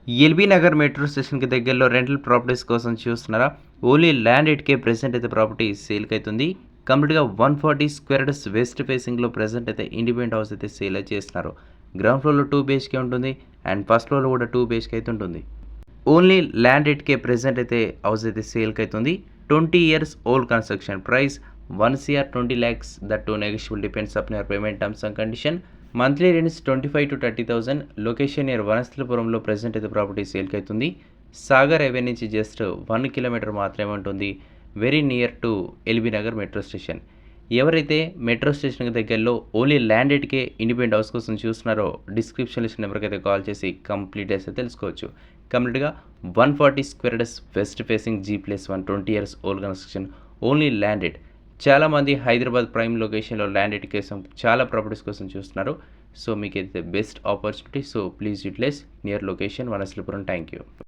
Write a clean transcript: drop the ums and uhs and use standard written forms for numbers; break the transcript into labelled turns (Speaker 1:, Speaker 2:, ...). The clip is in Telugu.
Speaker 1: ఎల్బీ నగర్ మెట్రో స్టేషన్‌కి దగ్గరలో రెంటల్ ప్రాపర్టీస్ కోసం చూస్తున్నారా? ఓన్లీ ల్యాండ్ ఇటుకే ప్రెజెంట్ అయితే ప్రాపర్టీ సేల్‌కి అయితుంది. కంప్లీట్‌గా 140 స్క్వేర్ యార్డ్స్ వెస్ట్ ఫేసింగ్‌లో ప్రెజెంట్ అయితే ఇండిపెండెంట్ హౌస్ అయితే సేల్ అయితే చేస్తున్నారు. గ్రౌండ్ ఫ్లోర్‌లో 2 బీహెచ్‌కే ఉంటుంది అండ్ ఫస్ట్ ఫ్లోర్‌లో కూడా 2 బీహెచ్‌కే అయితే ఉంటుంది. ఓన్లీ ల్యాండ్ ఇటుకే ప్రెజెంట్ అయితే హౌస్ అయితే సేల్‌కి అయితుంది. 20 years old construction price 1,20,00,000 that too negotiable depends upon your payment terms and condition. Monthly rents 25 to 30,000. Location near వనస్థలిపురంలో ప్రెజెంట్ అయితే ప్రాపర్టీ సేల్కి అవుతుంది. సాగర్ హైవే నుంచి జస్ట్ 1 కిలోమీటర్ మాత్రమే ఉంటుంది. Very near to LB Nagar metro station. ఎవరైతే మెట్రో స్టేషన్కి దగ్గరలో ఓన్లీ ల్యాండెడ్కే ఇండిపెండెంట్ హౌస్ కోసం చూస్తున్నారో డిస్క్రిప్షన్లో ఇచ్చిన నెంబర్కి అయితే కాల్ చేసి కంప్లీట్ అయితే తెలుసుకోవచ్చు. కంప్లీట్గా 140 square yards west facing G+1 20 years old construction only landed. చాలామంది హైదరాబాద్ ప్రైమ్ లొకేషన్లో ల్యాండ్ కోసం చాలా ప్రాపర్టీస్ కోసం చూస్తున్నారు. సో మీకైతే best opportunity. So please utilise near location Vanasthalipuram. Thank you.